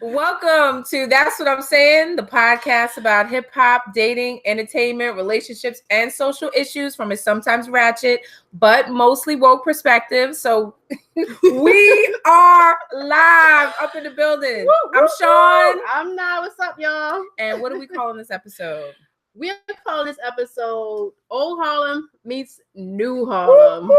Welcome to That's What I'm Saying, the podcast about hip hop, dating, entertainment, relationships, and social issues from a sometimes ratchet, but mostly woke perspective. So we are live up in the building. I'm Shaun. I'm Ny. What's up, y'all? And what are we calling this episode? We are calling this episode Old Harlem meets New Harlem.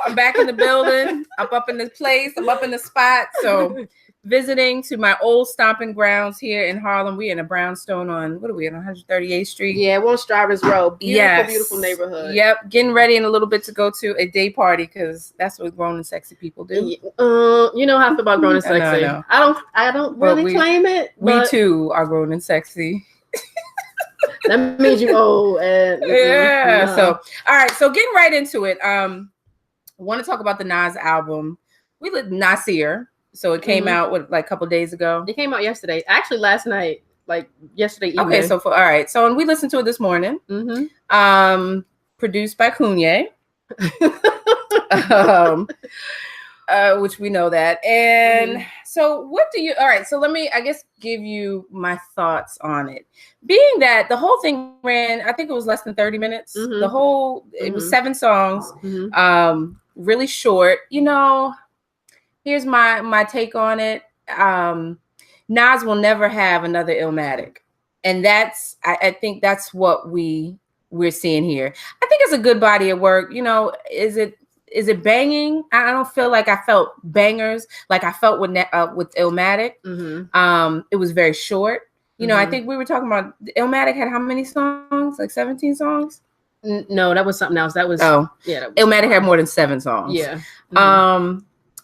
I'm back in the building. I'm up in the place. I'm up in the spot. So visiting to my old stomping grounds here in Harlem. We're in a brownstone on, what are we, on 138th Street? Yeah, we're on Strivers Road. Yes. Beautiful neighborhood. Yep. Getting ready in a little bit to go to a day party because that's what grown and sexy people do. You know how I feel about grown and sexy. I don't really claim it. We too are grown and sexy. That means you old. Yeah. No. So, all right. So getting right into it. I want to talk about the Nas album. We lit Nasir. So it came out like a couple days ago. It came out yesterday. Actually, last night, like yesterday evening. Okay, so all right. So and we listened to it this morning. Produced by Koonye. Which we know that. And so what do you, all right, so let me, I guess, give you my thoughts on it. Being that the whole thing ran, I think it was less than 30 minutes. The whole, it was 7 songs, really short. You know, here's my take on it. Nas will never have another Illmatic. And that's, I think that's what we're seeing here. I think it's a good body of work. You know, is it banging? I don't feel like I felt bangers like I felt with Illmatic. It was very short. You know, I think we were talking about Illmatic had how many songs? Like 17 songs? No, that was something else. That was Illmatic had more than 7 songs. Yeah.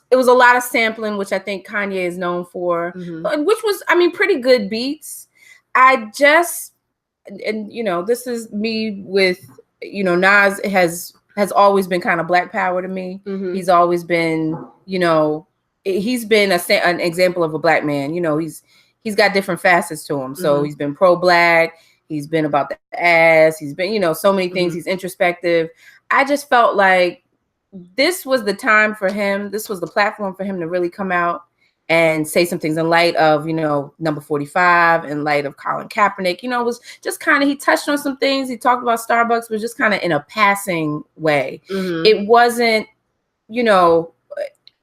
It was a lot of sampling, which I think Kanye is known for, which was, I mean, pretty good beats. And you know, this is me with, you know, Nas has always been kind of Black power to me. He's always been, you know, he's been an example of a Black man. You know, he's got different facets to him. So he's been pro-Black. He's been about the ass. He's been, you know, so many things. He's introspective. I just felt like this was the time for him. This was the platform for him to really come out and say some things in light of, you know, number 45, in light of Colin Kaepernick. You know, it was just kind of, he touched on some things. He talked about Starbucks, but just kind of in a passing way. It wasn't, you know,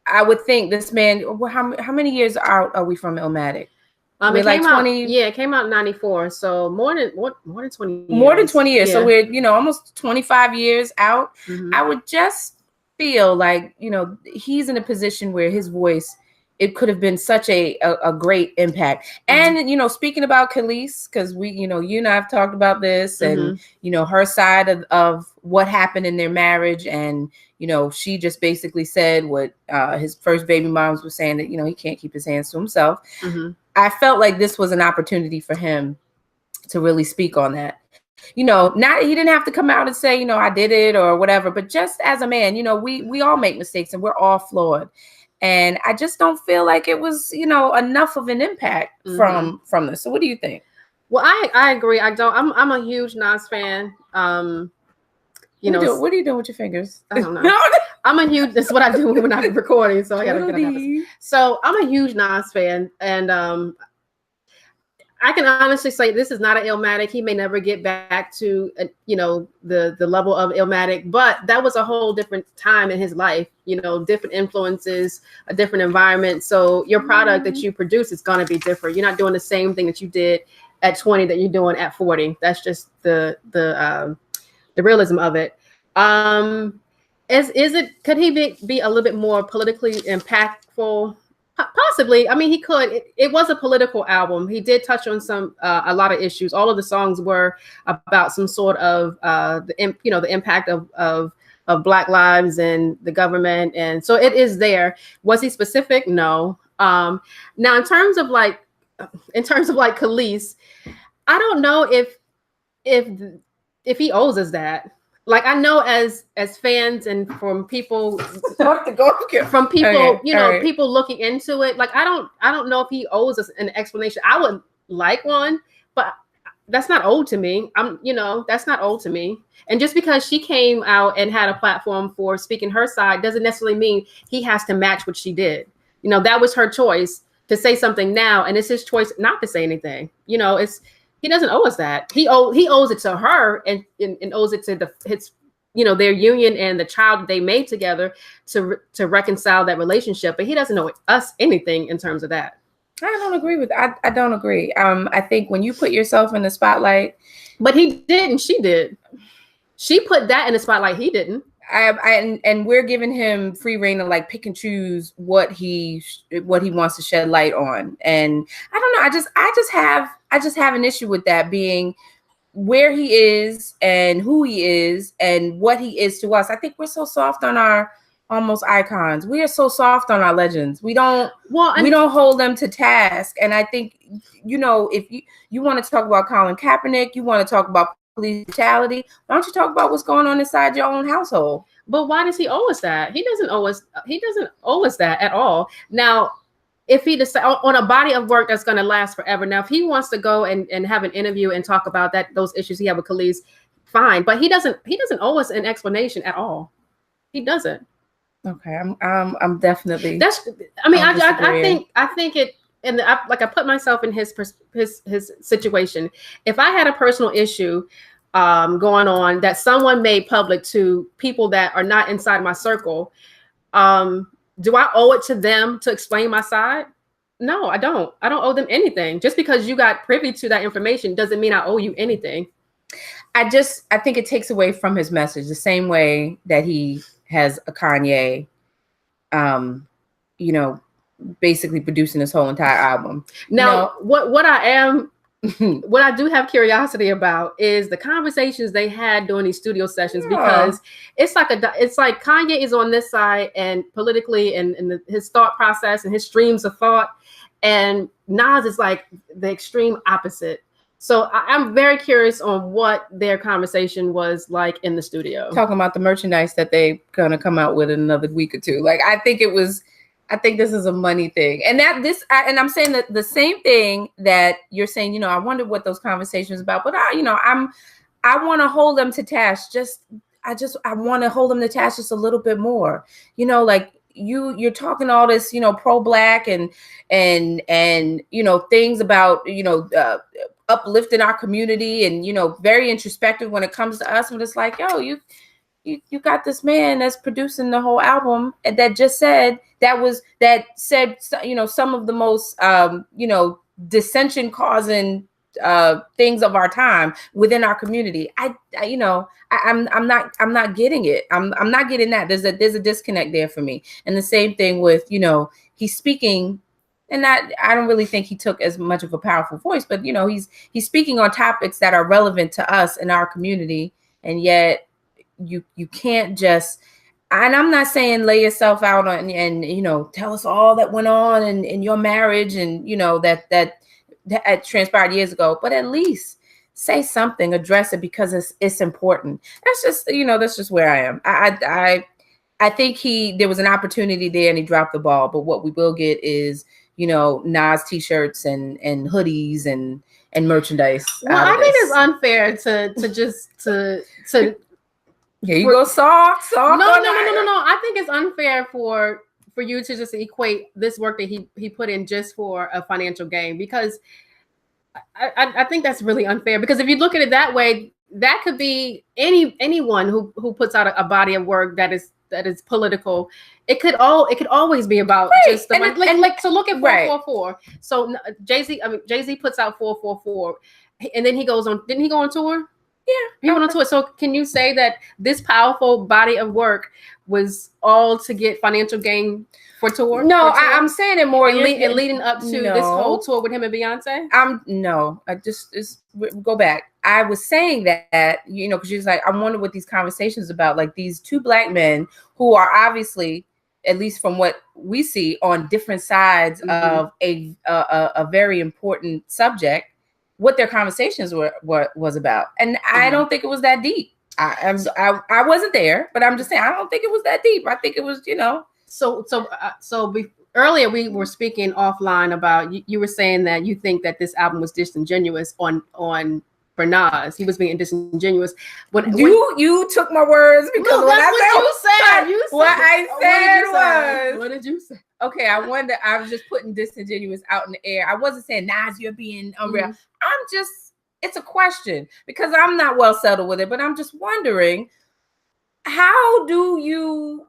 I would think this man, how many years out are we from Illmatic? It like 20. Yeah, it came out in 94. So more than 20 years. More than 20 years. Yeah. So we're, you know, almost 25 years out. I would just feel like, you know, he's in a position where his voice, it could have been such a great impact. And, you know, speaking about Khalees, because we, you know, you and I have talked about this and, you know, her side of what happened in their marriage. And, you know, she just basically said what his first baby moms was saying, that, you know, he can't keep his hands to himself. I felt like this was an opportunity for him to really speak on that. You know, he didn't have to come out and say, you know, I did it or whatever, but just as a man, you know, we all make mistakes and we're all flawed. And I just don't feel like it was, you know, enough of an impact from this. So what do you think? Well, I agree. I'm a huge Nas fan. You know, what are you doing with your fingers? I don't know. That's what I do when I'm recording. So I gotta get it. So I'm a huge Nas fan, and I can honestly say this is not an Illmatic. He may never get back to, you know, the level of Illmatic, but that was a whole different time in his life, you know, different influences, a different environment. So your product that you produce is going to be different. You're not doing the same thing that you did at 20 that you're doing at 40. That's just the realism of it. Could he be a little bit more politically impactful? Possibly. I mean, he could. It was a political album. He did touch on a lot of issues. All of the songs were about some sort of the impact of Black lives and the government, and so it is there. Was he specific? No. Now, in terms of like Khalees, I don't know if he owes us that. Like, I know as fans and from people people looking into it, like I don't know if he owes us an explanation. I would like one, but that's not old to me. That's not old to me. And just because she came out and had a platform for speaking her side doesn't necessarily mean he has to match what she did. You know, that was her choice to say something now, and it's his choice not to say anything. You know, he doesn't owe us that. He owes it to her and owes it to his, you know, their union and the child they made together to reconcile that relationship. But he doesn't owe us anything in terms of that. I don't agree with that. I don't agree. I think when you put yourself in the spotlight, but he didn't. She did. She put that in the spotlight. He didn't. And we're giving him free reign to like pick and choose what he wants to shed light on. And I don't know. I just have an issue with that being where he is and who he is and what he is to us. I think we're so soft on our almost icons. We are so soft on our legends. We don't hold them to task. And I think, you know, if you want to talk about Colin Kaepernick, you want to talk about police brutality, why don't you talk about what's going on inside your own household? But why does he owe us that? He doesn't owe us that at all. Now, if he decides on a body of work that's going to last forever. Now, if he wants to go and have an interview and talk about those issues he had with Khalees, fine. But he doesn't owe us an explanation at all. He doesn't. Okay, I'm definitely. I think it. And I put myself in his situation. If I had a personal issue going on that someone made public to people that are not inside my circle, do I owe it to them to explain my side? No, I don't. I don't owe them anything. Just because you got privy to that information doesn't mean I owe you anything. I think it takes away from his message the same way that he has a Koonye, you know, basically producing this whole entire album. Now, what I do have curiosity about is the conversations they had during these studio sessions, because it's like Kanye is on this side and politically and his thought process and his streams of thought, and Nas is like the extreme opposite. So I'm very curious on what their conversation was like in the studio. Talking about the merchandise that they're gonna come out with in another week or two. Like I think this is a money thing. And I'm saying that the same thing that you're saying, you know, I wonder what those conversations about, but I want to hold them to task. I want to hold them to task just a little bit more, you know, like you're talking all this, you know, pro-Black and, you know, things about, you know, uplifting our community and, you know, very introspective when it comes to us. And it's like, yo, you got this man that's producing the whole album and that said, you know, some of the most, you know, dissension causing things of our time within our community. I'm not getting it. I'm not getting that. There's a disconnect there for me. And the same thing with, you know, he's speaking, and I don't really think he took as much of a powerful voice, but, you know, he's speaking on topics that are relevant to us in our community. And yet you can't just, and I'm not saying lay yourself out on and you know, tell us all that went on in your marriage and, you know, that transpired years ago, but at least say something, address it, because it's important. That's just where I am. I think there was an opportunity there and he dropped the ball, but what we will get is, you know, Nas t-shirts and hoodies and merchandise. Well, I think it's unfair to here you go, soft. No. I think it's unfair for you to just equate this work that he put in just for a financial gain, because I think that's really unfair. Because if you look at it that way, that could be anyone who puts out a body of work that is political. It could always be about just the money. So look at 444. So Jay-Z puts out 444, and then he goes on. Didn't he go on tour? Yeah, he went on tour. So can you say that this powerful body of work was all to get financial gain for tour? No, I'm saying it more leading up to this whole tour with him and Beyonce. I just go back. I was saying that, you know, because she was like, I wonder what these conversations about, like these two Black men who are obviously, at least from what we see, on different sides of a very important subject, what their conversations was about. And I don't think it was that deep. I wasn't there, but I'm just saying, I don't think it was that deep. I think it was, you know. Earlier we were speaking offline about, you were saying that you think that this album was disingenuous on for Nas. He was being disingenuous. When you took my words because look, that's what you said. What I said what did you say? Okay, I was just putting disingenuous out in the air. I wasn't saying Nas, you're being unreal. It's a question because I'm not well settled with it, but I'm just wondering, how do you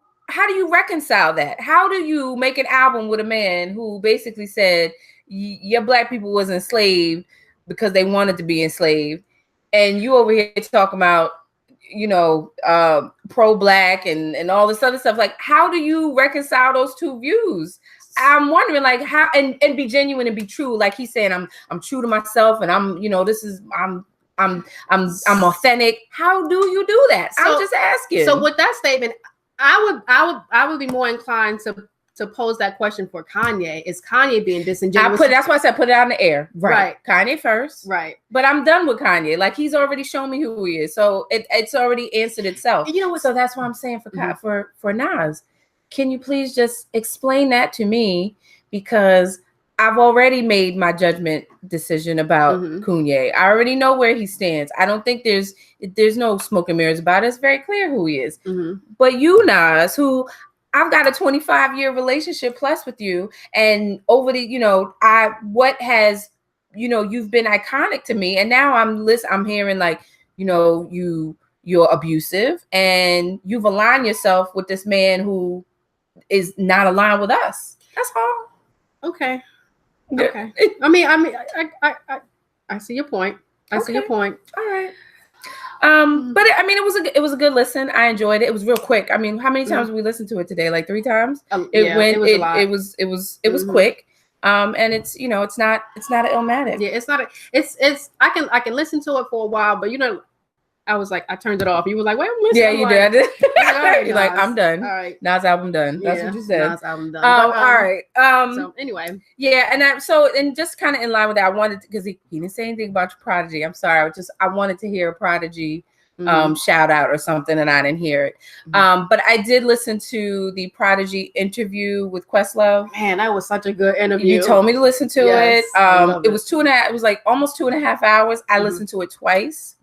reconcile that? How do you make an album with a man who basically said your black people was enslaved because they wanted to be enslaved, and you over here talking about, pro-black and all this other stuff? Like, how do you reconcile those two views? I'm wondering, like, how and be genuine and be true. Like he's saying, I'm true to myself, and I'm authentic. How do you do that? I'm just asking. So with that statement, I would be more inclined to pose that question for Koonye. Is Koonye being disingenuous? That's why I said put it out in the air. Right. Koonye first. Right. But I'm done with Koonye. Like, he's already shown me who he is. So it's already answered itself. You know what? So that's why I'm saying for Nas, can you please just explain that to me? Because I've already made my judgment decision about Koonye. I already know where he stands. I don't think there's no smoke and mirrors about it. It's very clear who he is. But you, Nas, who I've got a 25-year relationship plus with you, and over the, you've been iconic to me, and now I'm hearing like, you're abusive, and you've aligned yourself with this man who is not aligned with us. That's all. Okay. I mean, I see your point. I see your point. All right. But it was a good listen. I enjoyed it. It was real quick. I mean, how many times did we listen to it today? Like 3 times. It was a lot. It was quick. And it's it's not an Illmatic. Yeah, it's not. I can listen to it for a while, but I was like, I turned it off. You were like, wait, I'm listening. Yeah, you did. Right, you're like, I'm done. All right. Nas album done. That's what you said. Nas album done. All right. So anyway. Yeah, and just kind of in line with that, I wanted to, because he didn't say anything about Prodigy. I'm sorry. I wanted to hear a Prodigy shout out or something, and I didn't hear it. But I did listen to the Prodigy interview with Questlove. Man, that was such a good interview. You told me to listen to it. It was 2.5. It was like almost 2.5 hours. I listened to it twice.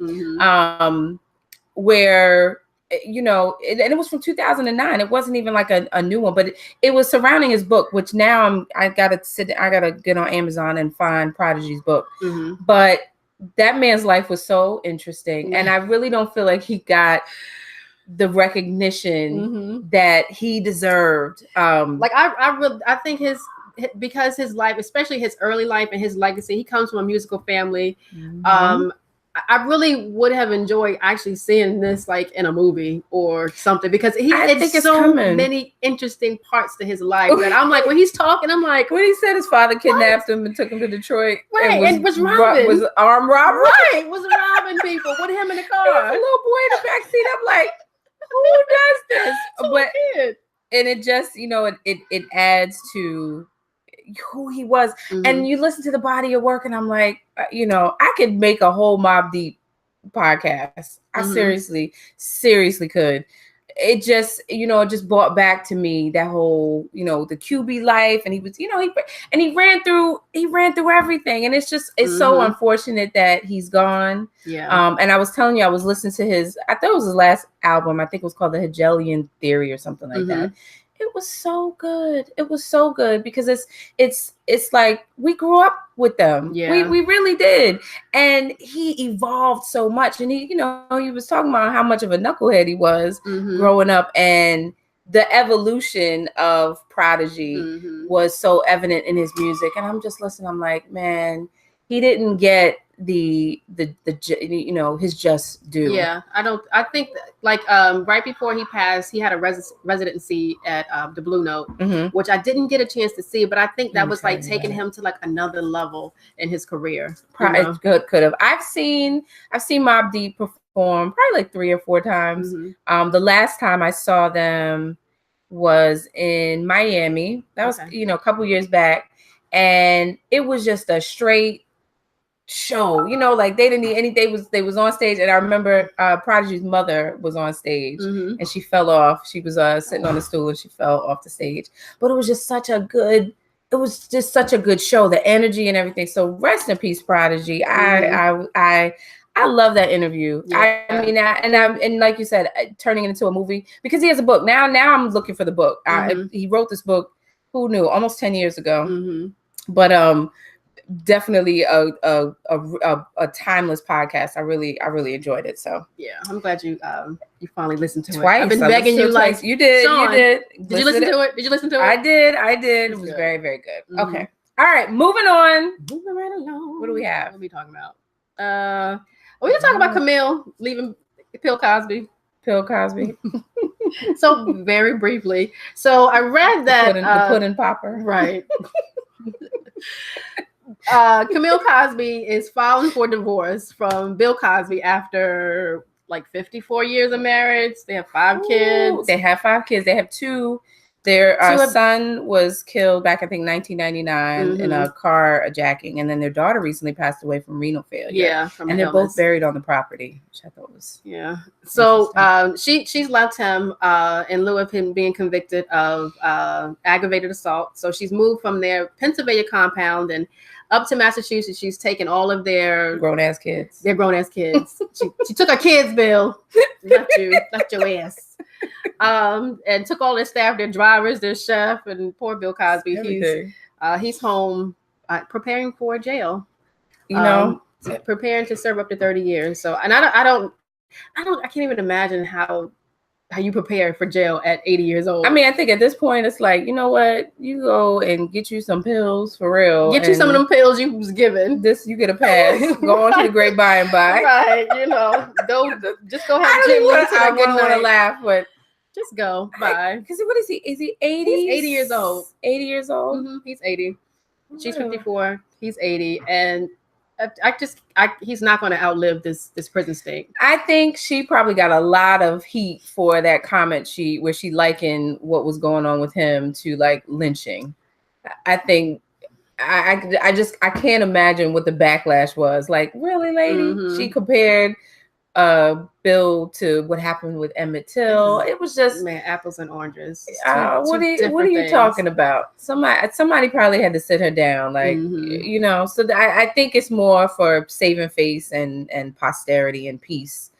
Where and it was from 2009. It wasn't even like a new one, but it was surrounding his book, which now I gotta get on Amazon and find Prodigy's book. But that man's life was so interesting, and I really don't feel like he got the recognition that he deserved. I think because his life, especially his early life and his legacy, he comes from a musical family. I really would have enjoyed actually seeing this like in a movie or something, because it's so many interesting parts to his life that I'm like, when he's talking, I'm like, when he said his father kidnapped him and took him to Detroit, and was robbing, was armed robbery, was robbing people with him in the car, a little boy in the backseat. I'm like, who does this? And it just it adds to who he was. And you listen to the body of work, and I'm like, I could make a whole Mobb Deep podcast. I seriously could. It just it just brought back to me that whole the QB life, and he was he ran through everything, and it's so unfortunate that he's gone. And I was telling you, I was listening to I thought it was his last album. I think it was called The Hegelian Theory or something like that. It was so good. It was so good because it's like we grew up with them. Yeah, we really did. And he evolved so much. And he was talking about how much of a knucklehead he was growing up, and the evolution of Prodigy was so evident in his music. And I'm just listening. I'm like, man, he didn't get the his just due. I think right before he passed, he had a residency at the Blue Note, which I didn't get a chance to see, but I think that was like taking him to like another level in his career. Could have. I've seen Mobb Deep perform probably like 3 or 4 times. The last time I saw them was in Miami. That was a couple years back, and it was just a straight show. Like they didn't need anything. They was on stage, and I remember Prodigy's mother was on stage, and she fell off. She was sitting on a stool, and she fell off the stage. But it was just such a good show, the energy and everything. So rest in peace, Prodigy. I I love that interview. Yeah. I mean, and like you said, turning it into a movie because he has a book now. Now I'm looking for the book. He wrote this book. Who knew? Almost 10 years ago. But definitely a timeless podcast. I really enjoyed it. So yeah, I'm glad you finally listened to twice. it. I've been begging you twice. Like you did. Shaun, you did. Did you listen to it? Did you listen to it? I did. It was very, very good. Okay. All right. Moving on. Moving right along. What do we have? What are we talking about? We're gonna talk about Camille leaving Bill Cosby. Bill Cosby. So very briefly. So I read that the pudding popper. Right. Camille Cosby is filing for divorce from Bill Cosby after like 54 years of marriage. They have 5 kids. They have 5 kids. They have 2. Their son was killed back, I think, 1999 in a car jacking, and then their daughter recently passed away from renal failure. Yeah, and they're both buried on the property, which I thought was So she's left him in lieu of him being convicted of aggravated assault. So she's moved from their Pennsylvania compound and up to Massachusetts. She's taken all of their grown-ass kids. Their grown-ass kids. she took her kids, Bill. Left your ass. And took all their staff, their drivers, their chef, and poor Bill Cosby. He's home preparing for jail. Preparing to serve up to 30 years. So, and I can't even imagine how you prepare for jail at 80 years old. I mean, I think at this point it's like, you know what? You go and get you some pills for real. Get you some of them pills you was given. You get a pass. Go on to the great by and by. Right, just go have Jim. I wouldn't want to laugh, but just go. Bye. Because what is he? Is he 80? He's 80 years old. 80 years old? He's 80. She's 54. He's 80. And he's not going to outlive this prison stint. I think she probably got a lot of heat for that comment where she likened what was going on with him to like lynching. I think I can't imagine what the backlash was. Like, really, lady? She compared Bill to what happened with Emmett Till. It was just apples and oranges. What are you talking about? Somebody probably had to sit her down, like So I think it's more for saving face and posterity and peace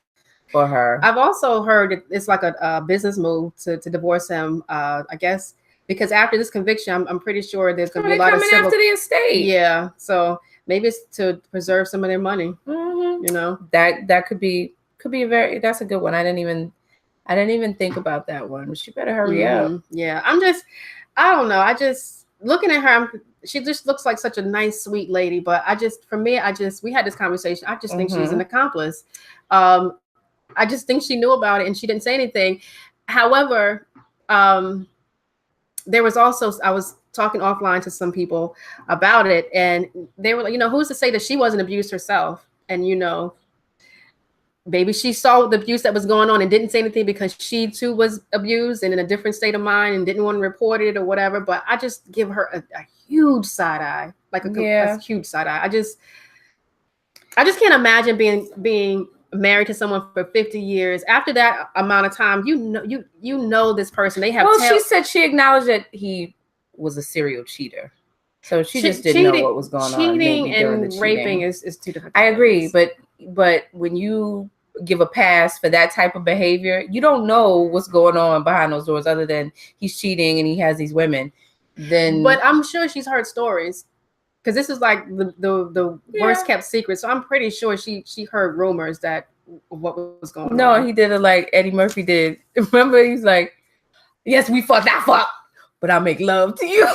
for her. I've also heard it's like a business move to divorce him. I guess because after this conviction, I'm pretty sure there's going to be a lot of civil after the estate. Yeah, so maybe it's to preserve some of their money. That could be that's a good one. I didn't even think about that one. She better hurry up. Yeah, I don't know. Looking at her, she just looks like such a nice, sweet lady. But we had this conversation. I just think she's an accomplice. I just think she knew about it and she didn't say anything. However, there was also, I was talking offline to some people about it, and they were like, who's to say that she wasn't abused herself? And maybe she saw the abuse that was going on and didn't say anything because she too was abused and in a different state of mind and didn't want to report it or whatever. But I just give her a huge side eye, like a huge side eye. I just can't imagine being married to someone for 50 years. After that amount of time, you know this person. They have. Well, she said she acknowledged that he was a serial cheater. So she just didn't know what was going on. Cheating and raping is 2 different things. I agree, but when you give a pass for that type of behavior, you don't know what's going on behind those doors other than he's cheating and he has these women. But I'm sure she's heard stories because this is like the worst kept secret. So I'm pretty sure she heard rumors that what was going on. No, he did it like Eddie Murphy did. Remember, he's like, "Yes, we fucked, I fuck, but I make love to you."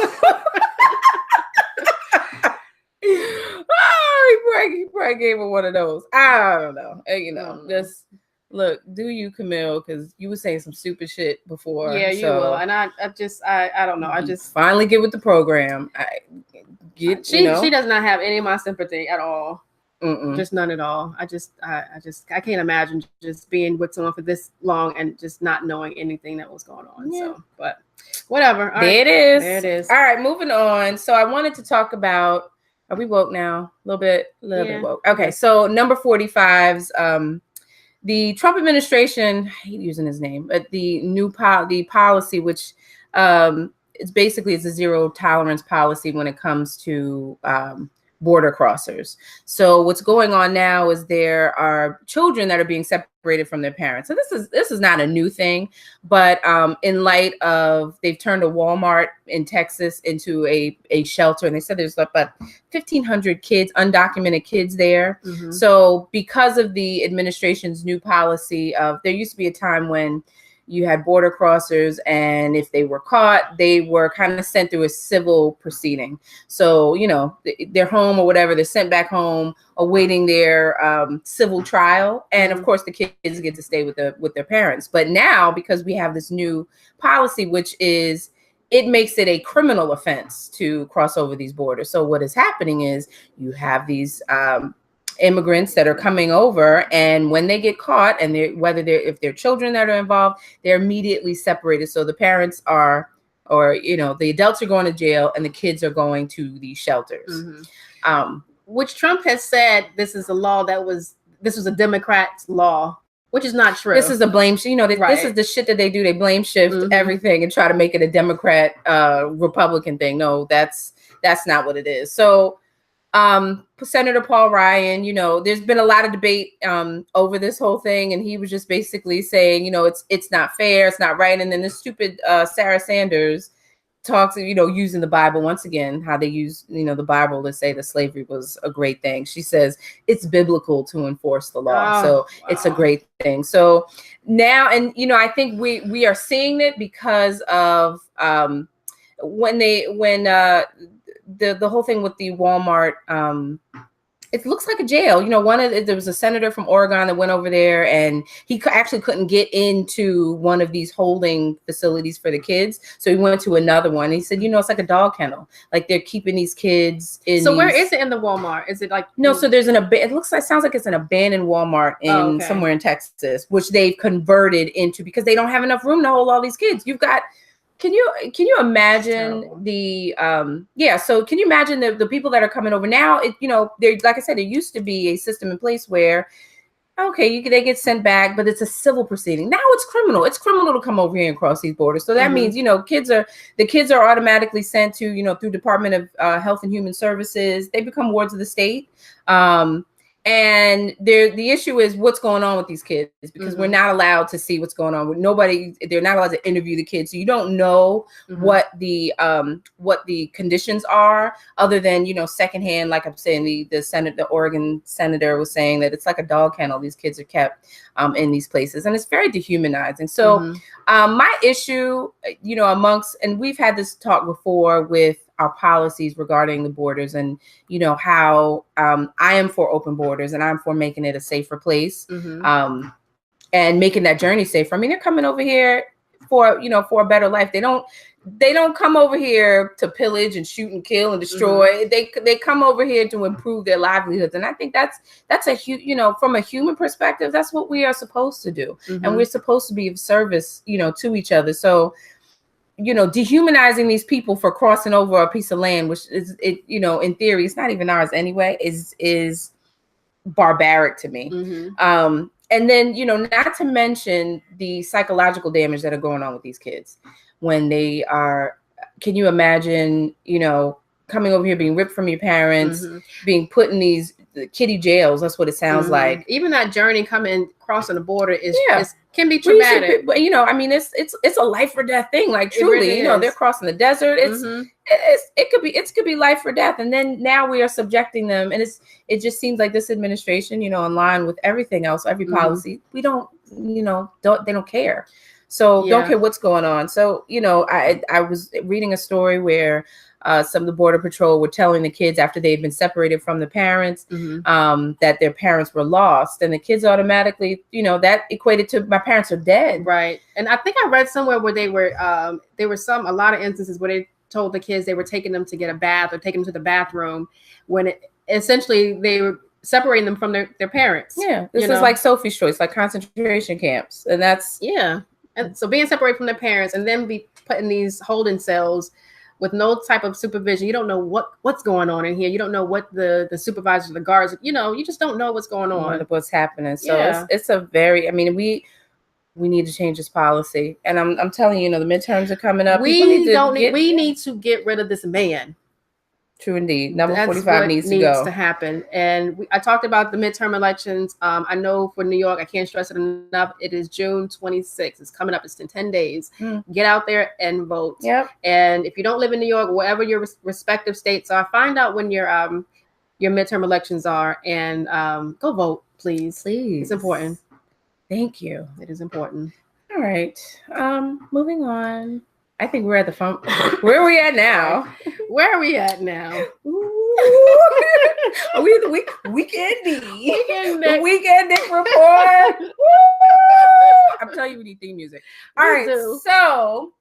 He probably gave her one of those. I don't know. Just look, do you, Camille? Because you were saying some stupid shit before. Yeah, you will. And I don't know. I just finally get with the program. She does not have any of my sympathy at all. Just none at all. I can't imagine just being with someone for this long and just not knowing anything that was going on. Yeah. So, but whatever. There it is. All right, moving on. So I wanted to talk about. Are we woke now? A little bit woke. Okay, so number 45's the Trump administration, I hate using his name, but the new policy, which it's a zero tolerance policy when it comes to border crossers. So what's going on now is there are children that are being separated from their parents. So this is not a new thing, but in light of, they've turned a Walmart in Texas into a shelter, and they said there's about 1,500 kids, undocumented kids there. So because of the administration's new policy of, there used to be a time when you had border crossers, and if they were caught, they were kind of sent through a civil proceeding. So, you know, they're home or whatever, they're sent back home awaiting their civil trial. And of course, the kids get to stay with their parents. But now, because we have this new policy, which is, it makes it a criminal offense to cross over these borders. So what is happening is you have these immigrants that are coming over, and when they get caught, and if they're children that are involved, they're immediately separated. So the parents are, or you know, the adults are going to jail and the kids are going to these shelters. Which Trump has said this is a law this was a Democrat's law, which is not true. This is a blame, you know, this is the shit that they do. They blame shift everything and try to make it a Democrat Republican thing. No, that's not what it is. So Senator Paul Ryan, you know, there's been a lot of debate over this whole thing, and he was just basically saying, you know, it's not fair, it's not right. And then the stupid Sarah Sanders talks, you know, using the Bible once again, how they use, you know, the Bible to say that slavery was a great thing. She says it's biblical to enforce the law, it's a great thing. So now, and you know, I think we are seeing it because of when the whole thing with the Walmart, it looks like a jail. You know, there was a senator from Oregon that went over there, and he actually couldn't get into one of these holding facilities for the kids. So he went to another one. He said, you know, it's like a dog kennel. Like they're keeping these kids in. So where is it in the Walmart? Is it like? No, so there's it sounds like it's an abandoned Walmart in somewhere in Texas, which they've converted into, because they don't have enough room to hold all these kids. You've got, Can you imagine so can you imagine the people that are coming over now? You know, there, like I said, there used to be a system in place where, okay, they get sent back, but it's a civil proceeding. Now it's criminal. It's criminal to come over here and cross these borders. So that means, you know, the kids are automatically sent to, you know, through Department of Health and Human Services. They become wards of the state. And the issue is what's going on with these kids, because we're not allowed to see what's going on with nobody. They're not allowed to interview the kids. So you don't know what the conditions are, other than, you know, secondhand. Like I'm saying, the Oregon senator was saying that it's like a dog kennel. These kids are kept in these places, and it's very dehumanizing. So my issue, you know, and we've had this talk before with our policies regarding the borders, and you know how I am for open borders, and I'm for making it a safer place, and making that journey safer. I mean, they're coming over here for a better life. They don't come over here to pillage and shoot and kill and destroy. They come over here to improve their livelihoods, and I think that's a huge, you know, from a human perspective, that's what we are supposed to do, and we're supposed to be of service, you know, to each other. So, you know, dehumanizing these people for crossing over a piece of land, which is, you know, in theory, it's not even ours anyway, is barbaric to me. And then, you know, not to mention the psychological damage that are going on with these kids when they are, can you imagine, you know, coming over here, being ripped from your parents, being put in these kiddie jails. That's what it sounds like. Even that journey crossing the border can be traumatic. But you know, I mean, it's a life or death thing. Like truly, really, you know, they're crossing the desert. It could be life or death. And then now we are subjecting them, and it just seems like this administration, you know, in line with everything else, every policy, we don't, you know, they don't care. So don't care what's going on. So, you know, I was reading a story where some of the Border Patrol were telling the kids after they'd been separated from the parents that their parents were lost, and the kids automatically, you know, that equated to my parents are dead. Right. And I think I read somewhere where there were a lot of instances where they told the kids they were taking them to get a bath or taking them to the bathroom when essentially they were separating them from their parents. Yeah. This is like Sophie's Choice, like concentration camps. And that's and so being separated from their parents and then be put in these holding cells with no type of supervision. You don't know what's going on in here. You don't know what the supervisors, the guards, you know, you just don't know what's going on. What's happening. So it's a very, I mean, we need to change this policy. And I'm telling you, you know, the midterms are coming up. We need to get rid of this man. True indeed. Number 45 needs to happen. And I talked about the midterm elections. I know for New York, I can't stress it enough. It is June 26th. It's coming up. It's in 10 days. Get out there and vote. Yep. And if you don't live in New York, wherever your respective states are, find out when your midterm elections are and go vote, please. Please. It's important. Thank you. It is important. All right. Moving on. I think we're at the phone. Where are we at now? Where are we at now? Are we the weekend Nick report? I'm telling you, we need theme music. All right. So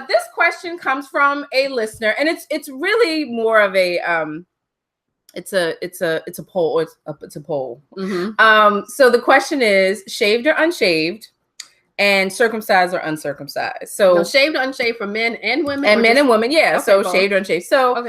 this question comes from a listener, and it's really more of a it's a poll. It's a poll. So the question is: shaved or unshaved? And circumcised or uncircumcised. So shaved or unshaved for men and women? And men and women, yeah. Okay, so shaved or unshaved. So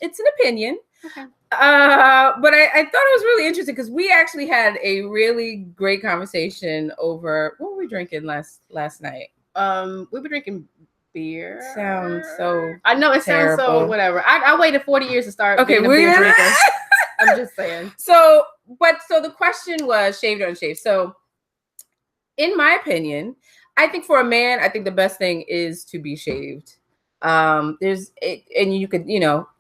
it's an opinion. Okay. But I thought it was really interesting because we actually had a really great conversation over what were we drinking last night? We were drinking beer. Sounds so I know it terrible. Sounds so whatever. I waited 40 years to start. Okay, we're drinkers. I'm just saying. So the question was shaved or unshaved. So in my opinion, I think for a man, I think the best thing is to be shaved. And you could,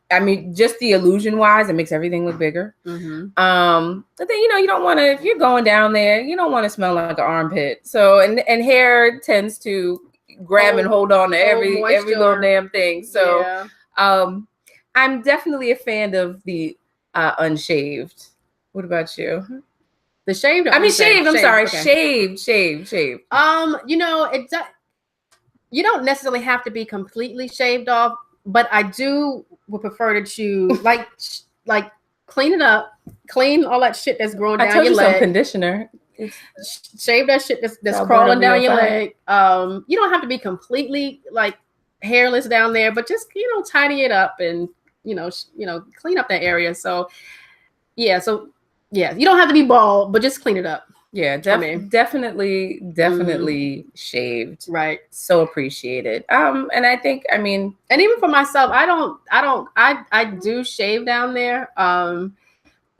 I mean, just the illusion wise, it makes everything look bigger. But then, you don't want to, if you're going down there, you don't want to smell like an armpit. So, and hair tends to grab and hold on to every little damn thing. So, I'm definitely a fan of the unshaved. What about you? The shaved? Shaved. I'm sorry. Okay. Shaved. You don't necessarily have to be completely shaved off, but I would prefer to choose like clean it up, clean all that shit that's growing down your leg. Some conditioner. Shave that shit that's crawling down your leg. You don't have to be completely like hairless down there, but just tidy it up and clean up that area. So yeah. You don't have to be bald, but just clean it up. Yeah, definitely shaved. Right. So appreciated. And I think, and even for myself, I do shave down there.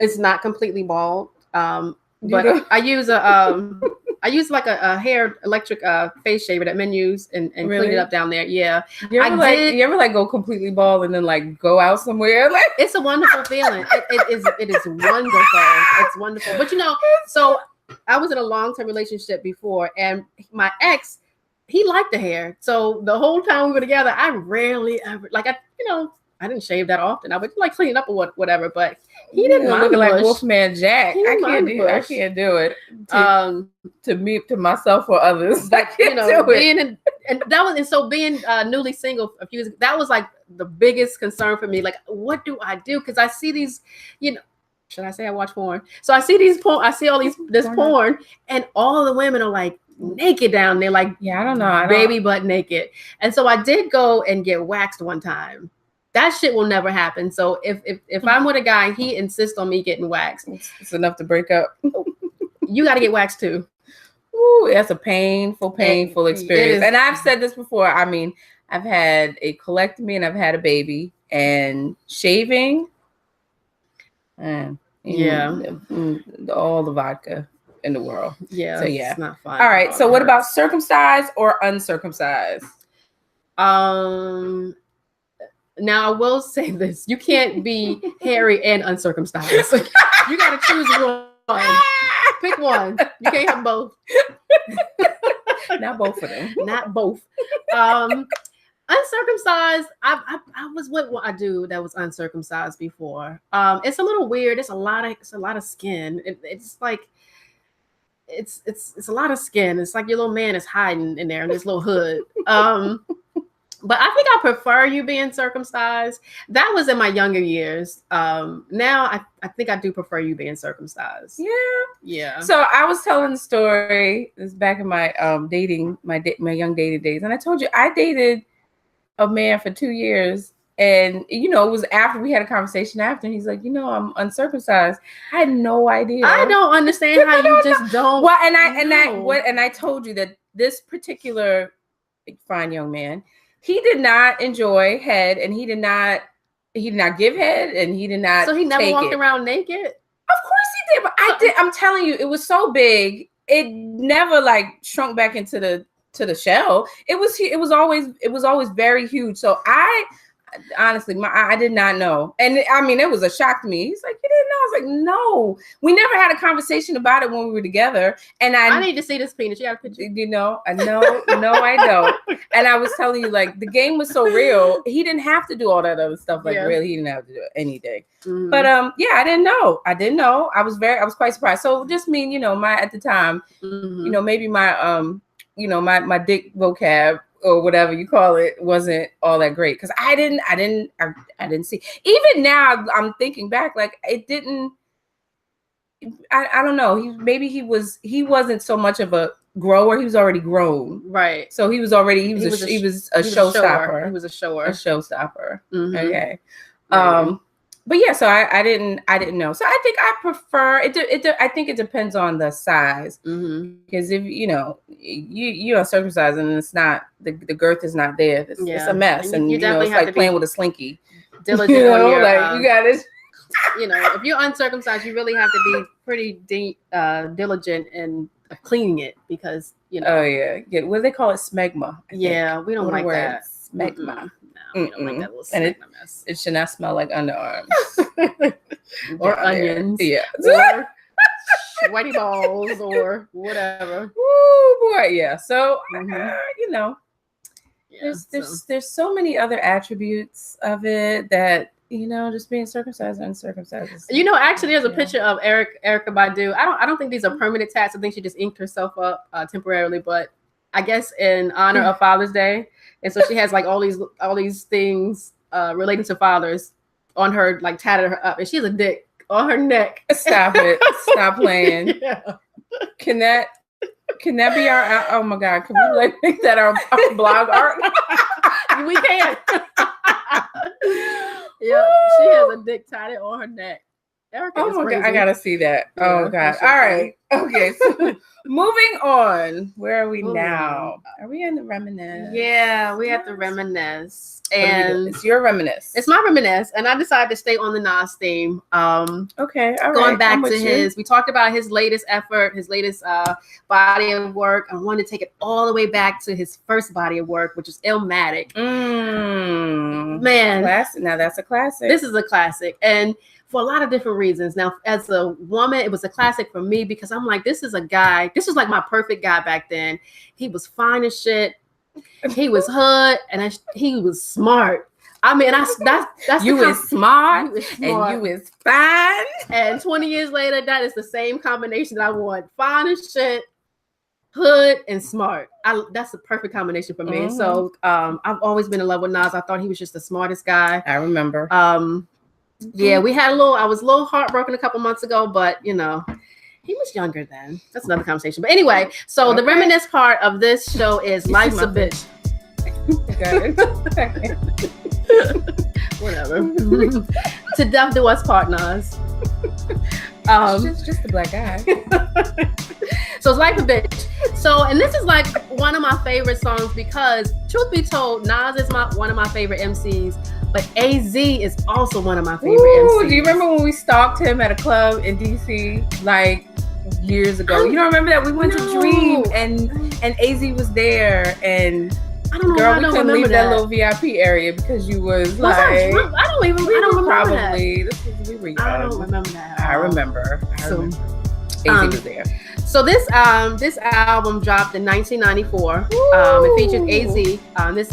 It's not completely bald. But I use like a hair electric face shaver that men use and really? Clean it up down there. Yeah. You ever go completely bald and then like go out somewhere? Like it's a wonderful feeling. It is wonderful. It's wonderful. But so I was in a long-term relationship before, and my ex, he liked the hair. So the whole time we were together, I rarely ever I didn't shave that often. I would clean it up or whatever, but he didn't mind looking like Wolfman Jack. I can't do it. To myself or others. I can't do it. Being newly single a few years ago, that was like the biggest concern for me. Like, what do I do? Because I see these, should I say I watch porn? So I see this porn, and all the women are like naked down there, like I don't know, baby butt naked. And so I did go and get waxed one time. That shit will never happen. So if I'm with a guy, he insists on me getting waxed. It's enough to break up. You got to get waxed too. Ooh, that's a painful experience. And I've said this before. I've had a colectomy and I've had a baby, and shaving. All the vodka in the world. Yeah. So yeah, it's not fun. All right. So what about circumcised or uncircumcised? Now I will say this: you can't be hairy and uncircumcised. You got to choose one. Pick one. You can't have both. Not both of them. Not both. Uncircumcised. I was with what I do that was uncircumcised before. It's a little weird. It's a lot of skin. It's like it's a lot of skin. It's like your little man is hiding in there in this little hood. But I think I prefer you being circumcised. That was in my younger years. Now I think I do prefer you being circumcised. Yeah. So I was telling the story. This is back in my my young dating days, and I told you I dated a man for 2 years, and it was after we had a conversation after, and he's like, I'm uncircumcised. I had no idea. I don't understand how you just don't. Well, and I told you that this particular fine young man, he did not enjoy head, and he did not give head, and he did not. So he never walked around naked? Of course he did, but I did. I'm telling you, it was so big. It never like shrunk back into the shell. It was always very huge. So I honestly, I did not know. And I mean, it was a shock to me. He's like, you didn't know? I was like, no. We never had a conversation about it when we were together. And I need to see this penis. You got a picture? You know, I don't. And I was telling you, like, the game was so real. He didn't have to do all that other stuff. Like, really, he didn't have to do it anything. Mm-hmm. But yeah, I didn't know. I was quite surprised. So just mean, you know, at the time, you know, maybe my my dick vocab or whatever you call it wasn't all that great, because I didn't see. Even now, I'm thinking back, like it didn't. I don't know. He wasn't so much of a grower. He was already grown, right? So he was a showstopper. He was a shower. A showstopper. Mm-hmm. Okay. But yeah, so I didn't know. So I think I prefer it. I think it depends on the size, because if you're uncircumcised and it's not the girth is not there, it's a mess, and you know, it's like playing with a slinky. Diligent, you know, like you got it. You know, if you're uncircumcised, you really have to be pretty diligent in cleaning it, because you know. Oh yeah. What do they call it? Smegma. Yeah, we don't like that. Smegma. We don't like that little and it should not smell like underarms or onions, or sweaty balls, or whatever. Ooh boy, yeah. So you know, there's so many other attributes of it that, you know, just being circumcised and uncircumcised. You know, actually, there's a picture of Erykah Badu. I don't think these are permanent tats. I think she just inked herself up temporarily, but I guess in honor of Father's Day. And so she has like all these things relating to fathers on her, like tatted her up, and she has a dick on her neck. Stop it! Stop playing. Yeah. Can that be our? Oh my God! Can we like make that our blog art? We can. Yeah, she has a dick tatted on her neck. Erykah, oh my God, I gotta see that. Yeah, oh God! All right, okay. So moving on. Where are we now? Are we in the Reminisce? Yeah, we have to Reminisce, and it's your Reminisce. It's my Reminisce, and I decided to stay on the Nas theme. Okay, all right. Going back to his, we talked about his latest effort, his latest body of work. I wanted to take it all the way back to his first body of work, which is Illmatic. Man, classic. Now that's a classic. This is a classic, and for a lot of different reasons. Now, as a woman, it was a classic for me because I'm like, this is a guy. This was like my perfect guy back then. He was fine as shit. He was hood, and he was smart. I mean, that's you is smart, and you is fine. And 20 years later, that is the same combination that I want: fine as shit, hood, and smart. That's the perfect combination for me. Mm-hmm. So I've always been in love with Nas. I thought he was just the smartest guy. I remember. Yeah, I was a little heartbroken a couple months ago, but you know, he was younger then. That's another conversation. But anyway, so the Reminisce part of this show is Life's a Bitch. Whatever. To death do us part, Nas. Just the black guy. So it's Life a Bitch. So, and this is like one of my favorite songs because, truth be told, Nas is one of my favorite MCs, but AZ is also one of my favorite MCs. Do you remember when we stalked him at a club in DC like years ago? You don't remember that? We went to Dream and AZ was there, and I don't know. Girl, we couldn't leave that little VIP area because you was like, I don't remember probably that. We were young. I don't remember that. I remember. AZ was there. So this album dropped in 1994. It featured AZ.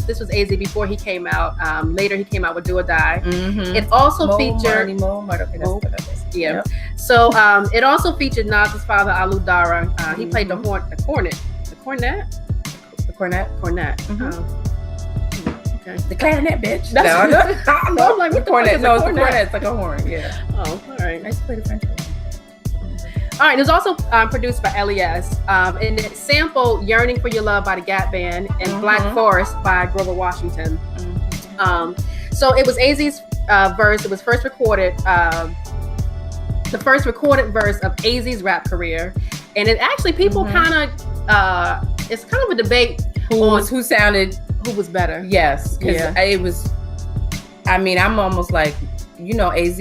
This was AZ before he came out. Later he came out with Do or Die. Mm-hmm. It also featured Yep. So it also featured Nas's father Alu Dara. He played the cornet. Mm-hmm. Okay. The clarinet, bitch. I'm like, what the cornet? No, it's the cornet. It's like a horn. Yeah. Oh, all right. I used to play the French horn. All right, it was also produced by LES, and it sampled "Yearning for Your Love" by the Gap Band and "Black Forest" by Grover Washington. So it was AZ's verse. It was first recorded, the first recorded verse of AZ's rap career, and it actually people kind of it's kind of a debate who was better. Yes, because it was. I mean, I'm almost like, AZ.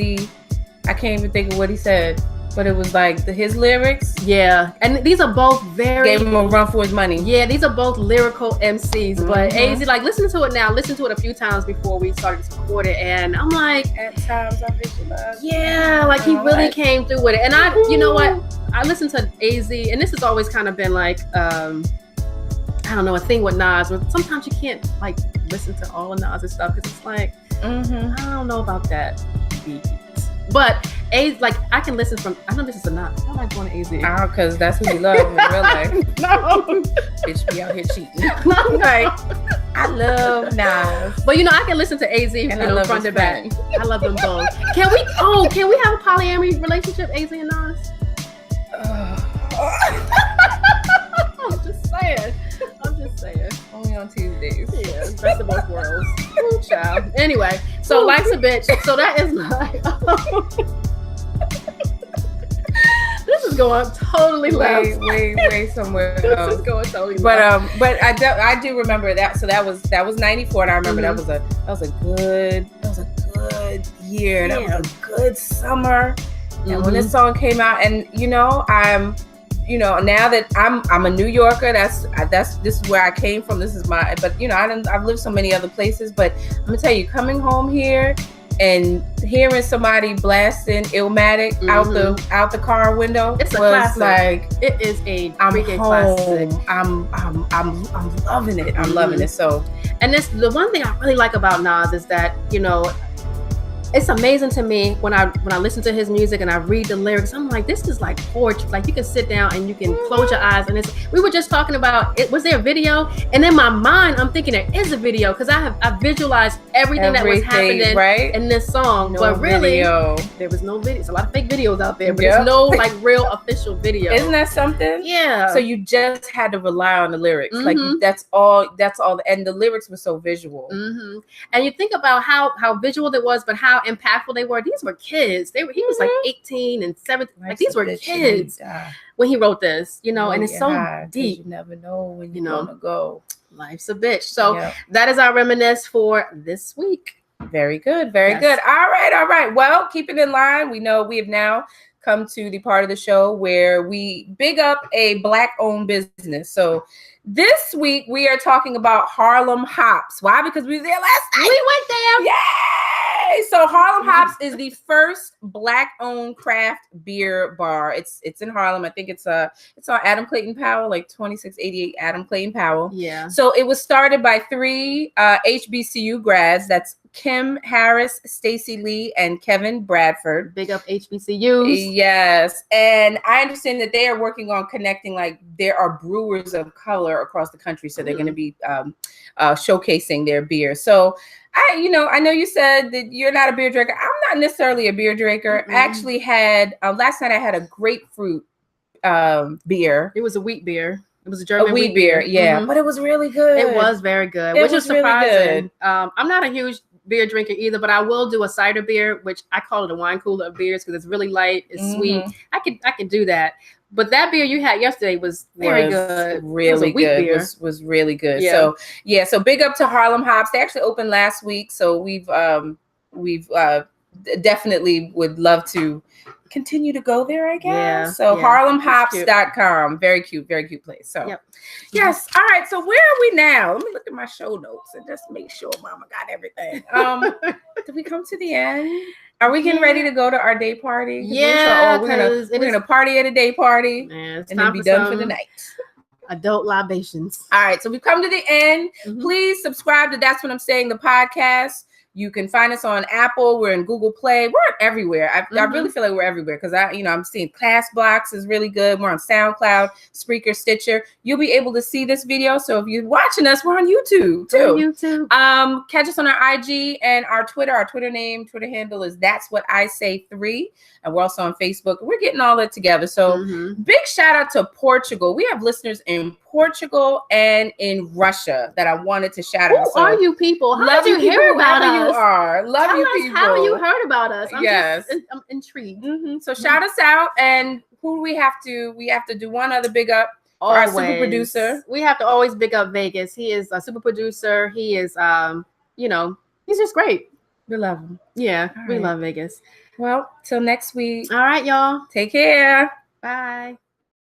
I can't even think of what he said, but it was like his lyrics. Yeah, and these are both gave him a run for his money. Yeah, these are both lyrical MCs. But AZ, like, listen to it now. Listen to it a few times before we started to record it, and I'm like, at times I visualize. Yeah, like he really came through with it. And you know what? I listened to AZ, and this has always kind of been like, I don't know, a thing with Nas. Where sometimes you can't like listen to all of Nas' stuff because it's like, I don't know about that beat. But like I can listen from. I know this is a Nas. I like going to AZ. Oh, because that's who we love in real life. No, bitch, be out here cheating. Right. I love Nas, but I can listen to AZ front to back. I love them both. Can we have a polyamory relationship, AZ and Nas? I'm just saying. Only on Tuesdays. Yeah, best of both worlds. Ooh, child. Anyway, so life's a bitch. So that is my. This is going totally left. Way somewhere else. This is going totally left. But I do remember that. So that was 94, and I remember that was a good year, and that was a good summer. And when this song came out, and I'm. Now that I'm a New Yorker, this is where I came from. This is but I've lived so many other places. But I'm gonna tell you, coming home here and hearing somebody blasting Illmatic out the car window, it's a classic. Like it is a freaking classic. I'm loving it. I'm loving it. So, and the one thing I really like about Nas is that it's amazing to me when I listen to his music and I read the lyrics. I'm like, this is like poetry. Like you can sit down and you can close your eyes and we were just talking about it. Was there a video? And in my mind, I'm thinking there is a video because I visualized everything that was happening in this song. But really, there was no video. There's a lot of fake videos out there, but there's no like real official video. Isn't that something? Yeah. So you just had to rely on the lyrics. Like that's all. And the lyrics were so visual. And you think about how visual it was, but how impactful they were. These were kids. He was like 18 and 17. Like these were kids when he wrote this, and it's so deep. You never know when you're gonna go. Life's a bitch. So that is our Reminisce for this week. Very good. Very good. All right. Well, keep it in line. We know we have now come to the part of the show where we big up a Black-owned business. So this week we are talking about Harlem Hops. Why? Because we were there last night. We went there. Yay! So Harlem Hops is the first Black-owned craft beer bar. It's in Harlem. I think it's on Adam Clayton Powell, like 2688 Adam Clayton Powell. Yeah. So it was started by 3 HBCU grads. That's Kim Harris, Stacy Lee, and Kevin Bradford. Big up HBCUs. Yes. And I understand that they are working on connecting, like there are brewers of color across the country. So they're going to be showcasing their beer. So I know you said that you're not a beer drinker. I'm not necessarily a beer drinker. I actually had, last night I had a grapefruit beer. It was a wheat beer. It was a German wheat beer. Yeah. But it was really good. It was very good, which is surprising. Really good. I'm not a huge beer drinker either, but I will do a cider beer, which I call it a wine cooler of beers because it's really light, it's sweet. I can do that. But that beer you had yesterday was very good. Really good. Was really good. Yeah. So big up to Harlem Hops. They actually opened last week, so we've definitely would love to continue to go there, I guess. Yeah, so harlemhops.com. Very cute place. So yes. All right. So where are we now? Let me look at my show notes and just make sure Mama got everything. Did we come to the end? Are we getting ready to go to our day party? Yeah. We're gonna party at a day party and then be done for the night. Adult libations. All right. So we've come to the end. Please subscribe to That's What I'm Saying, the podcast. You can find us on Apple. We're in Google Play. We're everywhere. I really feel like we're everywhere because I'm seeing Class Blocks is really good. We're on SoundCloud, Spreaker, Stitcher. You'll be able to see this video. So if you're watching us, we're on YouTube too. Catch us on our IG and our Twitter. Our Twitter handle is That's What I Say 3. And we're also on Facebook. We're getting all that together. So big shout out to Portugal. We have listeners in Portugal and in Russia that I wanted to shout out. Who are you people? How did you hear about us? You are. Love you people. How you heard about us? I'm intrigued. So shout us out. And who do we have to? We have to do one other big up. Our super producer. We have to always big up Vegas. He is a super producer. He is, he's just great. We love them. Yeah, All we right. love Vegas. Well, till next week. All right, y'all. Take care. Bye.